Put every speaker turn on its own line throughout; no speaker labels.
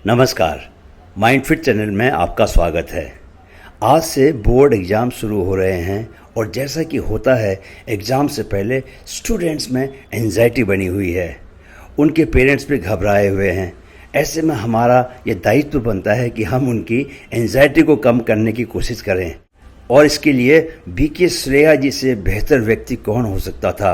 नमस्कार, माइंडफिट चैनल में आपका स्वागत है। आज से बोर्ड एग्ज़ाम शुरू हो रहे हैं और जैसा कि होता है एग्ज़ाम से पहले स्टूडेंट्स में एंजाइटी बनी हुई है, उनके पेरेंट्स भी घबराए हुए हैं। ऐसे में हमारा ये दायित्व बनता है कि हम उनकी एंजाइटी को कम करने की कोशिश करें और इसके लिए बीके श्रेया जी से बेहतर व्यक्ति कौन हो सकता था।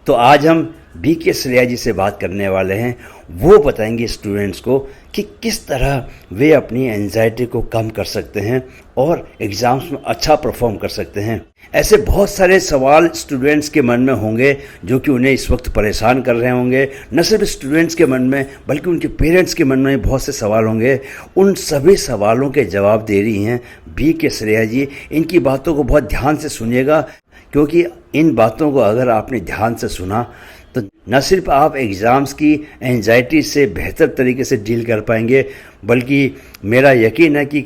तो आज हम बीके श्रेया जी से बात करने वाले हैं। वो बताएंगे स्टूडेंट्स को कि किस तरह वे अपनी एंजाइटी को कम कर सकते हैं और एग्ज़ाम्स में अच्छा परफॉर्म कर सकते हैं। ऐसे बहुत सारे सवाल स्टूडेंट्स के मन में होंगे जो कि उन्हें इस वक्त परेशान कर रहे होंगे। न सिर्फ स्टूडेंट्स के मन में बल्कि उनके पेरेंट्स के मन में बहुत से सवाल होंगे। उन सभी सवालों के जवाब दे रही हैं बीके श्रेया जी। इनकी बातों को बहुत ध्यान से सुनिएगा, क्योंकि इन बातों को अगर आपने ध्यान से सुना तो न सिर्फ आप एग्ज़ाम्स की एंजाइटी से बेहतर तरीके से डील कर पाएंगे, बल्कि मेरा यकीन है कि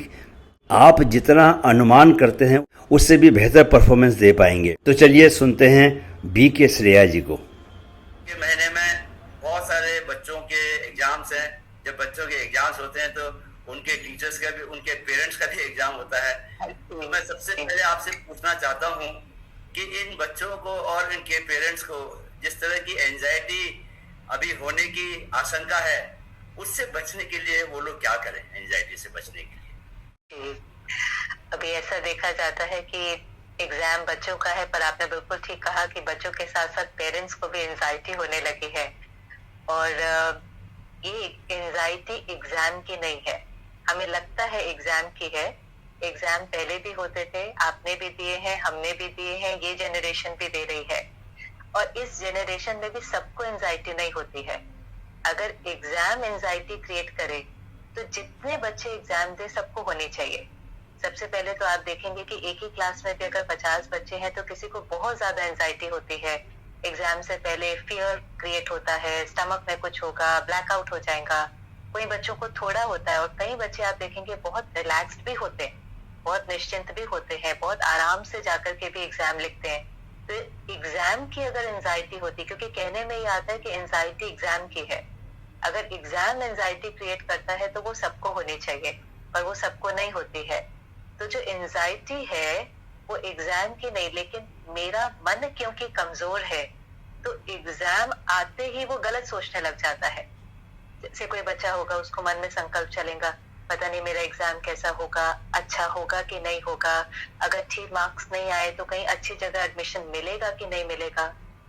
आप जितना अनुमान करते हैं उससे भी बेहतर परफॉर्मेंस दे पाएंगे। तो चलिए सुनते हैं बीके श्रेया जी को।
के महीने में बहुत सारे बच्चों के एग्जाम्स हैं। जब बच्चों के एग्जाम्स होते हैं तो उनके टीचर्स का भी, उनके पेरेंट्स का भी एग्जाम होता है। तो मैं सबसे पहले आपसे पूछना चाहता हूँ कि इन बच्चों को और इनके पेरेंट्स को जिस तरह की एंजाइटी अभी होने की आशंका है, उससे बचने के लिए वो लोग क्या करें एंजाइटी से बचने के लिए?
अभी ऐसा देखा जाता है कि एग्जाम बच्चों का है, पर आपने बिल्कुल ठीक कहा कि बच्चों के साथ साथ पेरेंट्स को भी एंजाइटी होने लगी है। और ये एंजाइटी एग्जाम की नहीं है। हमें लगता है एग्जाम की है। एग्जाम पहले भी होते थे, आपने भी दिए हैं, हमने भी दिए हैं, ये जनरेशन भी दे रही है। और इस जनरेशन में भी सबको एंजाइटी नहीं होती है। अगर एग्जाम एंजाइटी क्रिएट करे तो जितने बच्चे एग्जाम दे सबको होनी चाहिए। सबसे पहले तो आप देखेंगे कि एक ही क्लास में भी अगर 50 बच्चे हैं तो किसी को बहुत ज्यादा एंजाइटी होती है। एग्जाम से पहले फियर क्रिएट होता है, स्टमक में कुछ होगा, ब्लैकआउट हो जाएगा। कोई बच्चों को थोड़ा होता है और कई बच्चे आप देखेंगे बहुत रिलैक्स्ड भी होते हैं, बहुत निश्चिंत भी होते हैं, बहुत आराम से जाकर के भी एग्जाम लिखते हैं। तो एग्जाम की अगर एंजाइटी होती, क्योंकि कहने में ये आता है कि एंजाइटी एग्जाम की है, अगर एग्जाम एंजाइटी क्रिएट करता है तो वो सबको होनी चाहिए, पर वो सबको नहीं होती है। तो जो एंजाइटी है वो एग्जाम की नहीं, लेकिन मेरा मन क्योंकि कमजोर है तो एग्जाम आते ही वो गलत सोचने लग जाता है। जैसे कोई बच्चा होगा, उसको मन में संकल्प चलेगा, पता नहीं मेरा एग्जाम कैसा होगा, अच्छा होगा कि नहीं होगा, अगर ठीक मार्क्स नहीं आए तो कहीं अच्छी जगह एडमिशन मिलेगा कि नहीं मिलेगा,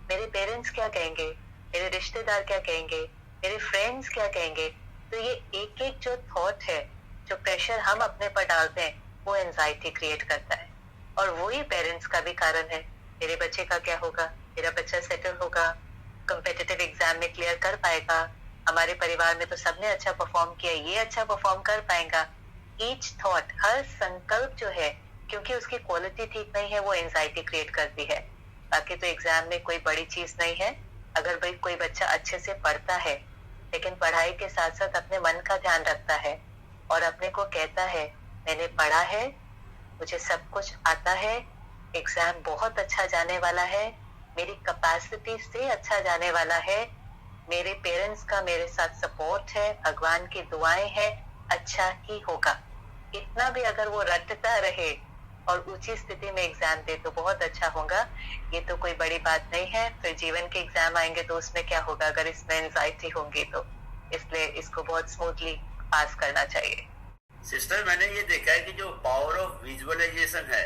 मेरे पेरेंट्स क्या कहेंगे, मेरे रिश्तेदार क्या कहेंगे, मेरे फ्रेंड्स क्या कहेंगे। तो ये एक एक जो थॉट है, जो प्रेशर हम अपने पर डालते हैं, वो एंजाइटी क्रिएट करता है। और वही पेरेंट्स का भी कारण है। मेरे बच्चे का क्या होगा, मेरा बच्चा सेटल होगा, कम्पिटिटिव एग्जाम में क्लियर कर पाएगा, हमारे परिवार में तो सबने अच्छा परफॉर्म किया, ये अच्छा परफॉर्म कर पाएगा। ईच थॉट, हर संकल्प जो है, क्योंकि उसकी क्वालिटी ठीक नहीं है, वो एंजाइटी क्रिएट करती है। बाकी तो एग्जाम में कोई बड़ी चीज नहीं है। अगर भाई कोई बच्चा अच्छे से पढ़ता है, लेकिन पढ़ाई के साथ साथ अपने मन का ध्यान रखता है और अपने को कहता है मैंने पढ़ा है, मुझे सब कुछ आता है, एग्जाम बहुत अच्छा जाने वाला है, मेरी कैपेसिटी से अच्छा जाने वाला है, मेरे पेरेंट्स का मेरे साथ सपोर्ट है, भगवान की दुआएं हैं, अच्छा ही होगा। इतना भी अगर वो रटता रहे और ऊंची स्थिति में एग्जाम दे तो बहुत अच्छा होगा। ये तो कोई बड़ी बात नहीं है। फिर जीवन के एग्जाम आएंगे तो उसमें क्या होगा अगर इसमें एंजाइटी होगी तो। इसलिए इसको बहुत स्मूथली पास करना चाहिए।
सिस्टर, मैंने ये देखा है कि जो पावर ऑफ विजुअलाइजेशन है,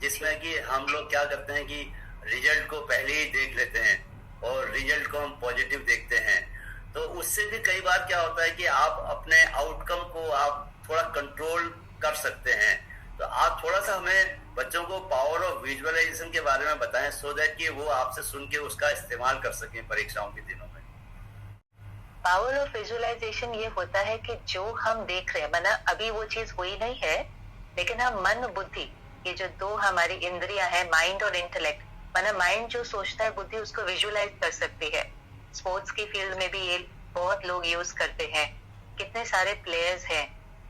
जिसमें कि हम लोग क्या करते हैं कि रिजल्ट को पहले ही देख लेते हैं और रिजल्ट को हम पॉजिटिव देखते हैं, तो उससे भी कई बार क्या होता है कि आप अपने आउटकम को आप थोड़ा कंट्रोल कर सकते हैं। तो आप थोड़ा सा हमें बच्चों को पावर ऑफ विजुअलाइजेशन के बारे में बताएं, सो दैट कि वो आपसे सुन के उसका इस्तेमाल कर सकें परीक्षाओं के दिनों में।
पावर ऑफ विजुअलाइजेशन ये होता है कि जो हम देख रहे हैं, माना अभी वो चीज हुई नहीं है, लेकिन हम मन बुद्धि, ये जो दो हमारी इंद्रियां हैं, माइंड और इंटेलेक्ट, माना माइंड जो सोचता है, बुद्धि उसको विजुअलाइज कर सकती है। स्पोर्ट्स की फील्ड में भी ये बहुत लोग यूज करते हैं, कितने सारे प्लेयर्स हैं।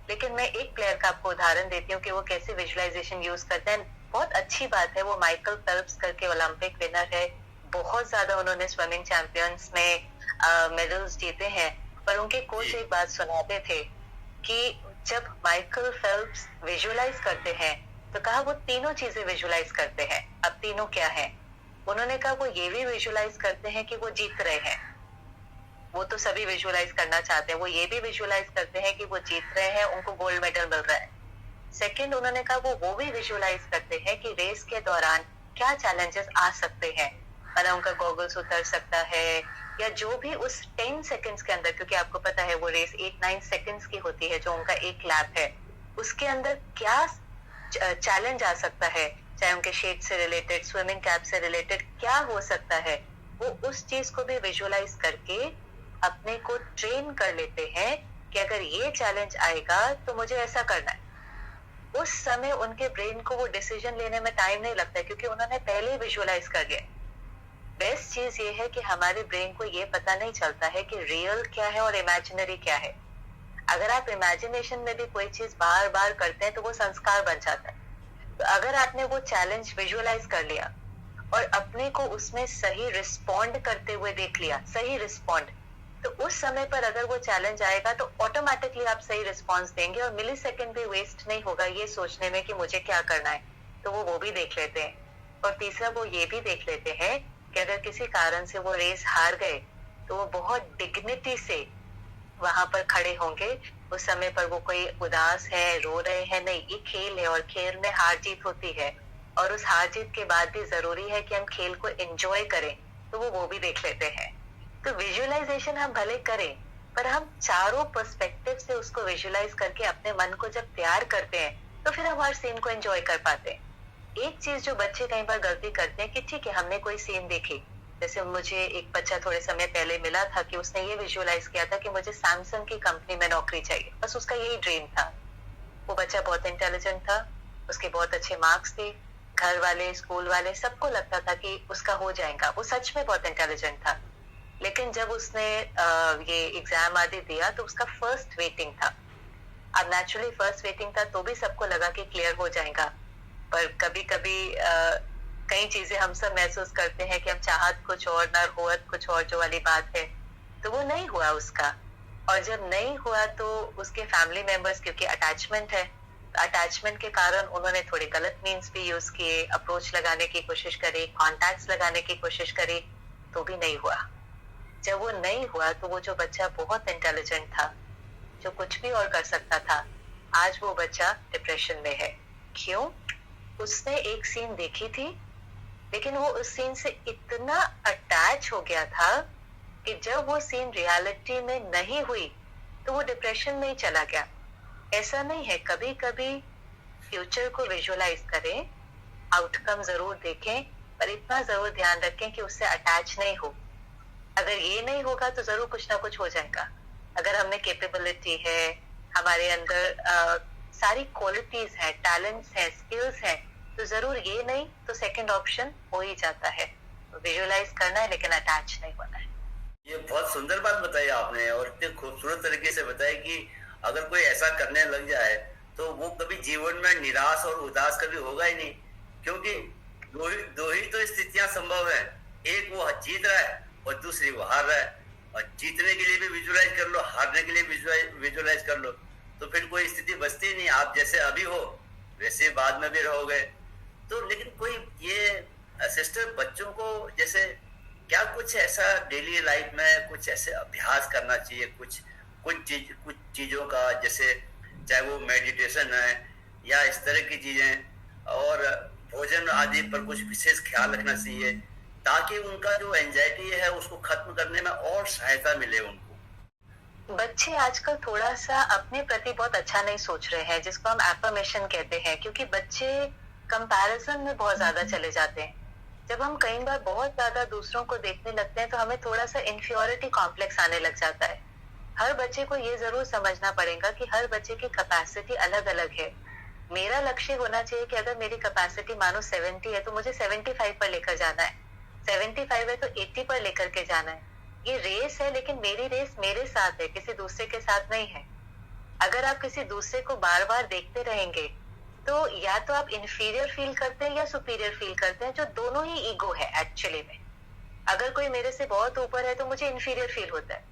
लेकिन मैं एक प्लेयर का आपको उदाहरण देती हूँ कि वो कैसे विजुअलाइजेशन यूज करते हैं। बहुत अच्छी बात है, वो माइकल फेल्प्स करके ओलंपिक विनर है, बहुत ज्यादा उन्होंने स्विमिंग चैंपियंस में मेडल्स जीते हैं। पर उनके कोच एक बात सुनाते थे कि जब माइकल फेल्प्स विजुअलाइज करते हैं तो कहा वो तीनों चीजें विजुअलाइज करते हैं। अब तीनों क्या है? उन्होंने कहा वो ये भी विजुअलाइज करते हैं कि वो जीत रहे हैं, वो तो सभी विजुअलाइज करना चाहते हैं, वो ये भी विजुअलाइज करते हैं कि वो जीत रहे हैं, उनको गोल्ड मेडल मिल रहा है। सेकंड, उन्होंने कहा वो भी विजुअलाइज करते हैं कि रेस के दौरान क्या चैलेंजेस आ सकते हैं, मतलब उनका गॉगल्स उतर सकता है या जो भी उस 10 सेकंड्स के अंदर, क्योंकि आपको पता है वो रेस 8-9 सेकंड्स की होती है जो उनका एक लैप है, उसके अंदर क्या चैलेंज आ सकता है, चाहे उनके शेड से रिलेटेड, स्विमिंग कैप से रिलेटेड क्या हो सकता है, वो उस चीज को भी विजुअलाइज करके अपने को ट्रेन कर लेते हैं कि अगर ये चैलेंज आएगा तो मुझे ऐसा करना है। उस समय उनके ब्रेन को वो डिसीजन लेने में टाइम नहीं लगता है क्योंकि उन्होंने पहले ही विजुअलाइज कर लिया। बेस्ट चीज ये है कि हमारे ब्रेन को ये पता नहीं चलता है कि रियल क्या है और इमेजिनरी क्या है। अगर आप इमेजिनेशन में भी कोई चीज बार बार करते हैं तो वो संस्कार बन जाता है। तो अगर आपने वो चैलेंज विजुअलाइज कर लिया और अपने को उसमें सही रिस्पॉन्ड करते हुए देख लिया, सही रिस्पॉन्ड, तो उस समय पर अगर वो चैलेंज आएगा तो ऑटोमेटिकली आप सही रिस्पॉन्स देंगे और मिली सेकेंड भी वेस्ट नहीं होगा ये सोचने में कि मुझे क्या करना है, तो वो भी देख लेते हैं। और तीसरा, वो ये भी देख लेते हैं कि अगर किसी कारण से वो रेस हार गए तो वो बहुत डिग्निटी से वहां पर खड़े होंगे। उस समय पर वो कोई उदास है, रो रहे हैं, नहीं, ये खेल है और खेल में हार जीत होती है और उस हार जीत के बाद भी जरूरी है कि हम खेल को एंजॉय करें, तो वो भी देख लेते हैं। तो विजुअलाइजेशन हम भले करें पर हम चारों पर्सपेक्टिव से उसको विजुअलाइज करके अपने मन को जब तैयार करते हैं तो फिर हम हर सीन को एंजॉय कर पाते हैं। एक चीज जो बच्चे कई बार गलती करते हैं कि ठीक है हमने कोई सीन देखी, जैसे मुझे एक बच्चा थोड़े समय पहले मिला था कि उसने ये विजुअलाइज किया था कि मुझे सैमसंग की कंपनी में नौकरी चाहिए, बस उसका यही ड्रीम था। वो बच्चा बहुत इंटेलिजेंट था, उसके बहुत अच्छे मार्क्स थे, घर वाले, स्कूल वाले, सबको लगता था कि उसका हो जाएगा, वो सच में बहुत इंटेलिजेंट था। लेकिन जब उसने ये एग्जाम आदि दिया तो उसका फर्स्ट वेटिंग था। अब नेचुरली फर्स्ट वेटिंग था तो भी सबको लगा कि क्लियर हो जाएगा, पर कभी कभी कई चीजें हम सब महसूस करते हैं कि हम चाहत कुछ और न होत कुछ और, जो वाली बात है, तो वो नहीं हुआ उसका। और जब नहीं हुआ तो उसके फैमिली मेंबर्स, क्योंकि अटैचमेंट है, अटैचमेंट के कारण उन्होंने थोड़े गलत मीन्स भी यूज किए, अप्रोच लगाने की कोशिश करी, कॉन्टैक्ट्स लगाने की कोशिश करी, तो भी नहीं हुआ। जब वो नहीं हुआ तो वो जो बच्चा बहुत इंटेलिजेंट था, जो कुछ भी और कर सकता था, आज वो बच्चा डिप्रेशन में है। क्यों? उसने एक सीन देखी थी लेकिन वो उस सीन से इतना अटैच हो गया था कि जब वो सीन रियलिटी में नहीं हुई तो वो डिप्रेशन में ही चला गया। ऐसा नहीं है, कभी कभी फ्यूचर को विजुअलाइज करें, आउटकम जरूर देखें, पर इतना जरूर ध्यान रखें कि उससे अटैच नहीं हो। अगर ये नहीं होगा तो जरूर कुछ ना कुछ हो जाएगा। अगर हमें कैपेबिलिटी है, हमारे अंदर सारी क्वालिटीज हैं, टैलेंट्स हैं, स्किल्स हैं, तो जरूर ये नहीं तो सेकंड ऑप्शन हो ही जाता है। विजुअलाइज करना है लेकिन अटैच नहीं होना है।
ये बहुत सुंदर बात बताई आपने और इतने खूबसूरत तरीके से बताया कि अगर कोई ऐसा करने लग जाए तो वो कभी जीवन में निराश और उदास कभी होगा ही नहीं, क्योंकि दो ही तो स्थितियां संभव है, एक वो जीत रहा है और दूसरी वो हार रहा है। और जीतने के लिए भी विजुअलाइज कर लो, हारने के लिए विजुअलाइज कर लो, तो फिर कोई स्थिति बचती नहीं। आप जैसे अभी हो वैसे बाद में भी रहोगे। तो लेकिन कोई ये सिस्टर बच्चों को जैसे क्या कुछ ऐसा डेली लाइफ में कुछ ऐसे अभ्यास करना चाहिए, कुछ चीजों का, जैसे चाहे वो मेडिटेशन है या इस तरह की चीजें, और भोजन आदि पर कुछ विशेष ख्याल रखना चाहिए ताकि उनका जो एंजाइटी है उसको खत्म करने में और सहायता मिले उनको।
बच्चे आजकल थोड़ा सा अपने प्रति बहुत अच्छा नहीं सोच रहे हैं, जिसको हम एफर्मेशन कहते हैं, क्योंकि बच्चे कंपैरिजन में बहुत ज्यादा चले जाते हैं। जब हम कई बार बहुत ज्यादा दूसरों को देखने लगते हैं तो हमें थोड़ा सा इंफीरियरिटी कॉम्प्लेक्स आने लग जाता है। हर बच्चे को ये जरूर समझना पड़ेगा कि हर बच्चे की कैपेसिटी अलग अलग है। मेरा लक्ष्य होना चाहिए कि अगर मेरी कैपेसिटी मानो 70 है तो मुझे 75 पर लेकर जाना है, 75 है तो 80 पर लेकर के जाना है। ये रेस है, लेकिन मेरी रेस मेरे साथ है, किसी दूसरे के साथ नहीं है। अगर आप किसी दूसरे को बार बार देखते रहेंगे तो या तो आप इंफीरियर फील करते हैं या सुपीरियर फील करते हैं, जो दोनों ही ईगो है एक्चुअली में। अगर कोई मेरे से बहुत ऊपर है तो मुझे इंफीरियर फील होता है,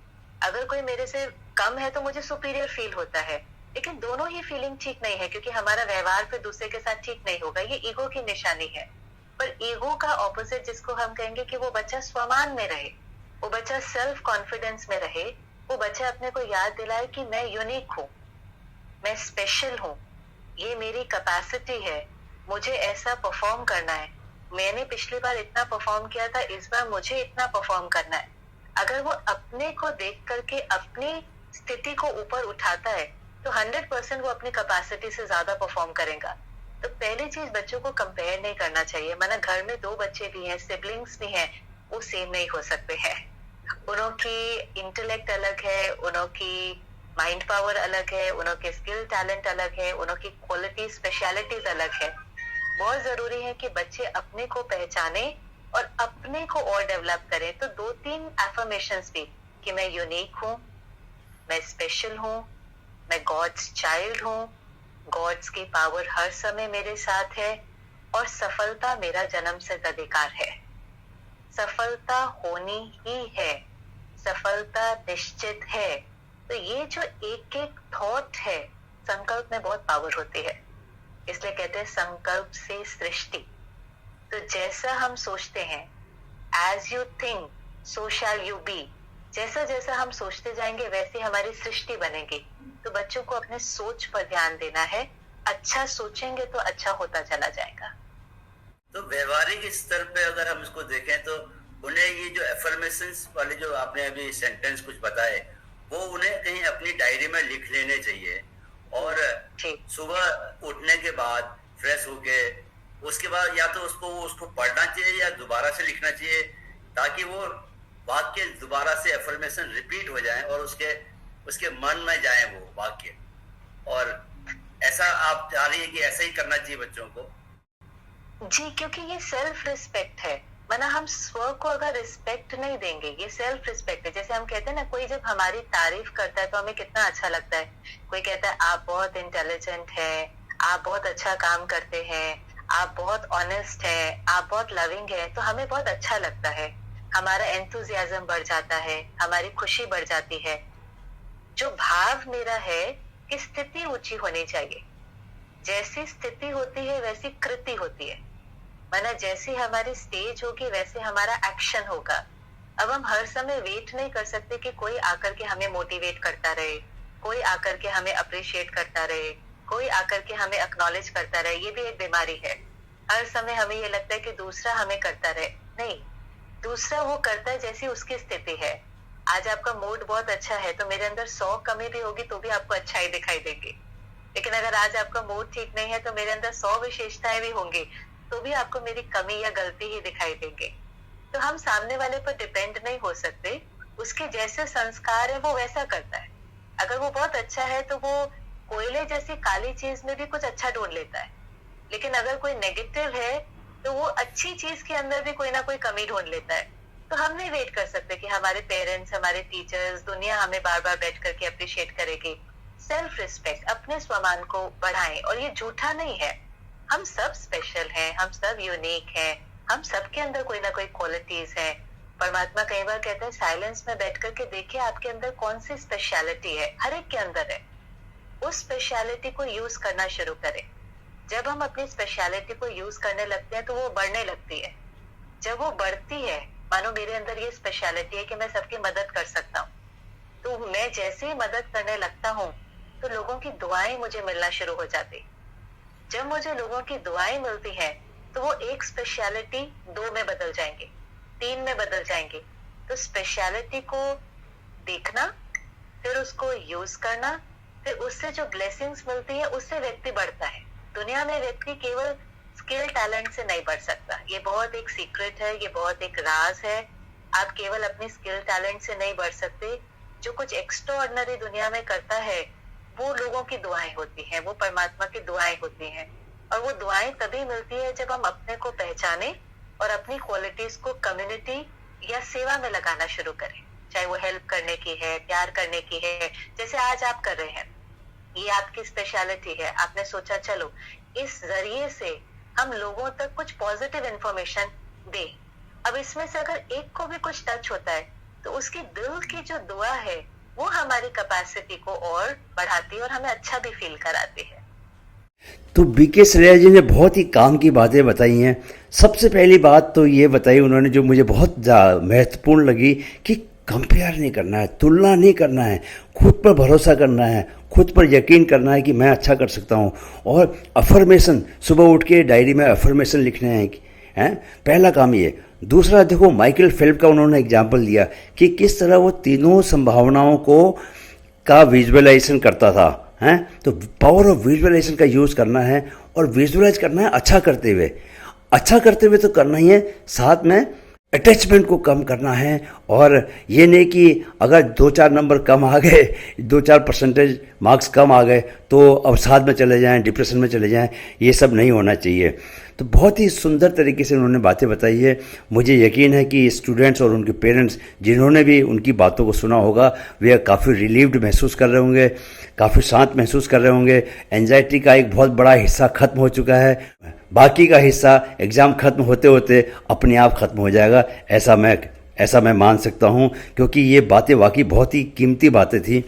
अगर कोई मेरे से कम है तो मुझे सुपीरियर फील होता है। लेकिन दोनों ही फीलिंग ठीक नहीं है, क्योंकि हमारा व्यवहार फिर दूसरे के साथ ठीक नहीं होगा, ये ईगो की निशानी है। पर ईगो का ऑपोजिट जिसको हम कहेंगे कि वो बच्चा स्वमान में रहे, वो बच्चा सेल्फ कॉन्फिडेंस में रहे, वो बच्चा अपने को याद दिलाए कि मैं यूनिक हूँ, मैं स्पेशल हूँ, ये मेरी कैपेसिटी है, मुझे ऐसा परफॉर्म करना है, मैंने पिछली बार इतना परफॉर्म किया था, इस बार मुझे इतना परफॉर्म करना है। अगर वो अपने को देख करके अपनी स्थिति को ऊपर उठाता है तो 100% वो अपनी कैपेसिटी से ज्यादा परफॉर्म करेगा। तो पहली चीज, बच्चों को कंपेयर नहीं करना चाहिए। माना घर में 2 बच्चे भी हैं, सिबलिंग्स भी हैं, वो सेम नहीं हो सकते हैं। उनों की इंटेलेक्ट अलग है, उनों की माइंड पावर अलग है, उनों के स्किल टैलेंट अलग है, उनों की क्वालिटी स्पेशलिटीज अलग है। बहुत जरूरी है कि बच्चे अपने को पहचाने और अपने को और डेवलप करें। तो 2-3 एफर्मेशंस भी कि मैं यूनिक हूँ, मैं स्पेशल हूँ, मैं गॉड्स चाइल्ड हूँ, गॉड्स की पावर हर समय मेरे साथ है, और सफलता मेरा जन्मसिद्ध अधिकार है। सफलता होनी ही है, सफलता निश्चित है। तो ये जो एक एक थॉट है, संकल्प में बहुत पावर होती है, इसलिए कहते हैं संकल्प से सृष्टि। तो जैसा हम सोचते हैं, as you think so shall you be, जैसा जैसा हम सोचते जाएंगे वैसे हमारी सृष्टि बनेगी। तो बच्चों को अपने सोच पर ध्यान देना है, अच्छा सोचेंगे तो अच्छा होता चला जाएगा।
तो व्यवहारिक स्तर पे अगर हम इसको देखें तो उन्हें ये जो एफर्मेशंस वाले जो आपने अभी सेंटेंस कुछ बताए, वो उन्हें कहीं अपनी डायरी में लिख लेने चाहिए, और सुबह उठने के बाद फ्रेश होके उसके बाद या तो उसको पढ़ना चाहिए या दोबारा से लिखना चाहिए, ताकि वो वाक्य दोबारा से एफर्मेशन रिपीट हो जाए और उसके मन में जाए वो वाक्य। और ऐसा आप चाह रही है कि ऐसा ही करना चाहिए बच्चों को?
जी, क्योंकि ये सेल्फ रिस्पेक्ट है। माना हम स्व को अगर रिस्पेक्ट नहीं देंगे, ये सेल्फ रिस्पेक्ट है। जैसे हम कहते हैं ना, कोई जब हमारी तारीफ करता है तो हमें कितना अच्छा लगता है। कोई कहता है आप बहुत इंटेलिजेंट है, आप बहुत अच्छा काम करते हैं, आप बहुत ऑनेस्ट है, आप बहुत लविंग है, तो हमें बहुत अच्छा लगता है, हमारा एंथुजियाज्म बढ़ जाता है, हमारी खुशी बढ़ जाती है। जो भाव मेरा है कि स्थिति ऊंची होनी चाहिए, जैसी स्थिति होती है वैसी कृति होती है। माना जैसी हमारी स्टेज होगी वैसे हमारा एक्शन होगा। अब हम हर समय वेट नहीं कर सकते कि कोई आकर के हमें मोटिवेट करता रहे, कोई आकर के हमें अप्रिशिएट करता रहे, कोई आकर के हमें एक्नॉलेज करता रहे। ये भी एक बीमारी है। हर समय हमें ये लगता है कि दूसरा हमें करता रहे। नहीं, दूसरा वो करता है जैसी उसकी स्थिति है। आज आपका मूड बहुत अच्छा है तो मेरे अंदर 100 कमी भी होगी तो भी आपको अच्छा ही दिखाई देगी। लेकिन अगर आज आपका मूड ठीक नहीं है तो मेरे अंदर 100 विशेषताएं भी होंगी तो भी आपको मेरी कमी या गलती ही दिखाई देंगे। तो हम सामने वाले पर डिपेंड नहीं हो सकते, उसके जैसे संस्कार है वो वैसा करता है। अगर वो बहुत अच्छा है तो वो कोयले जैसी काली चीज में भी कुछ अच्छा ढूंढ लेता है, लेकिन अगर कोई नेगेटिव है तो वो अच्छी चीज के अंदर भी कोई ना कोई कमी ढूंढ लेता है। तो हम नहीं वेट कर सकते कि हमारे पेरेंट्स, हमारे टीचर्स, दुनिया हमें बार बार बैठ करके अप्रिशिएट करेगी। सेल्फ रिस्पेक्ट, अपने स्वमान को बढ़ाएं। और ये झूठा नहीं है, हम सब स्पेशल हैं, हम सब यूनिक हैं, हम सब के अंदर कोई ना कोई क्वालिटीज हैं। परमात्मा कई बार कहते हैं साइलेंस में बैठ करके देखिए आपके अंदर कौन सी स्पेशलिटी है, हर एक के अंदर है। उस स्पेशलिटी को यूज करना शुरू करें। जब हम अपनी स्पेशलिटी को यूज करने लगते हैं तो वो बढ़ने लगती है। जब वो बढ़ती है, मानो मेरे अंदर ये स्पेशलिटी है कि मैं सबकी मदद कर सकता हूँ, तो मैं जैसे ही मदद करने लगता हूँ तो लोगों की दुआएं मुझे मिलना शुरू हो जाती। जब मुझे लोगों की दुआएं मिलती हैं तो वो एक स्पेशलिटी 2 में बदल जाएंगे, 3 में बदल जाएंगे। तो स्पेशलिटी को देखना, फिर उसको यूज करना, फिर उससे जो ब्लेसिंग्स मिलती है उससे व्यक्ति बढ़ता है। दुनिया में व्यक्ति केवल स्किल टैलेंट से नहीं बढ़ सकता। ये बहुत एक सीक्रेट है, ये बहुत एक राज है। आप केवल अपनी स्किल टैलेंट से नहीं बढ़ सकते। जो कुछ एक्स्ट्रा ऑर्डिनरी दुनिया में करता है वो लोगों की दुआएं होती हैं, वो परमात्मा की दुआएं होती हैं। और वो दुआएं तभी मिलती है जब हम अपने को पहचाने और अपनी क्वालिटीज को कम्युनिटी या सेवा में लगाना शुरू करें। चाहे वो हेल्प करने की है, प्यार करने की है, जैसे आज आप कर रहे हैं, ये आपकी स्पेशलिटी है। आपने सोचा चलो इस जरिए से हम लोगों तक कुछ पॉजिटिव इंफॉर्मेशन दें। अब इसमें से अगर एक को भी कुछ टच होता है तो उसकी दिल की जो दुआ है वो हमारी कैपेसिटी को और बढ़ाती है और हमें अच्छा भी फील कराती है।
तो बीके श्रेया जी ने बहुत ही काम की बातें बताई हैं। सबसे पहली बात तो ये बताई उन्होंने जो मुझे बहुत महत्वपूर्ण लगी कि कंपेयर नहीं करना है, तुलना नहीं करना है, खुद पर भरोसा करना है, खुद पर यकीन करना है कि मैं अच्छा कर सकता हूँ। और अफर्मेशन, सुबह उठ के डायरी में अफर्मेशन लिखने हैं, पहला काम ये। दूसरा देखो, माइकल फेल्प का उन्होंने एग्जाम्पल दिया कि किस तरह वो तीनों संभावनाओं का विजुअलाइजेशन करता था, हैं। तो पावर ऑफ विजुअलाइजेशन का यूज़ करना है और विजुअलाइज करना है अच्छा करते हुए तो करना ही है, साथ में अटैचमेंट को कम करना है। और ये नहीं कि अगर 2-4 नंबर कम आ गए, 2-4 परसेंटेज मार्क्स कम आ गए तो अब साथ में चले जाएं, डिप्रेशन में चले जाएं, ये सब नहीं होना चाहिए। तो बहुत ही सुंदर तरीके से उन्होंने बातें बताई है। मुझे यकीन है कि स्टूडेंट्स और उनके पेरेंट्स जिन्होंने भी उनकी बातों को सुना होगा वे काफ़ी रिलीव्ड महसूस कर रहे होंगे, काफ़ी शांत महसूस कर रहे होंगे। एंजाइटी का एक बहुत बड़ा हिस्सा खत्म हो चुका है, बाकी का हिस्सा एग्ज़ाम खत्म होते होते अपने आप खत्म हो जाएगा, ऐसा मैं मान सकता हूँ, क्योंकि ये बातें वाकई बहुत ही कीमती बातें थी।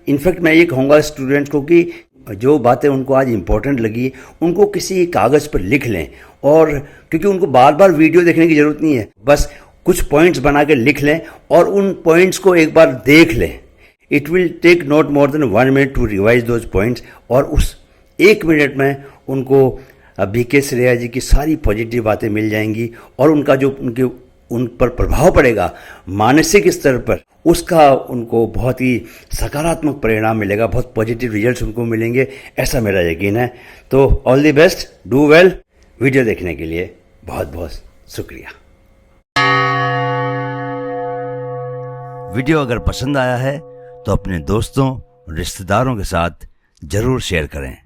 इनफैक्ट मैं ये कहूँगा स्टूडेंट्स को कि जो बातें उनको आज इम्पोर्टेंट लगी उनको किसी कागज़ पर लिख लें, और क्योंकि उनको बार बार वीडियो देखने की ज़रूरत नहीं है, बस कुछ पॉइंट्स बना के लिख लें और उन पॉइंट्स को एक बार देख लें। It will take not more than 1 minute to revise those points, और उस 1 मिनट में उनको बीके श्रेया जी की सारी पॉजिटिव बातें मिल जाएंगी और उनका जो उन पर प्रभाव पड़ेगा मानसिक स्तर पर, उसका उनको बहुत ही सकारात्मक परिणाम मिलेगा, बहुत पॉजिटिव रिजल्ट्स उनको मिलेंगे, ऐसा मेरा यकीन है। तो all the best, do well. Video देखने के लिए बहुत बहुत शुक्रिया। वीडियो अगर पसंद आया है तो अपने दोस्तों, रिश्तेदारों के साथ ज़रूर शेयर करें।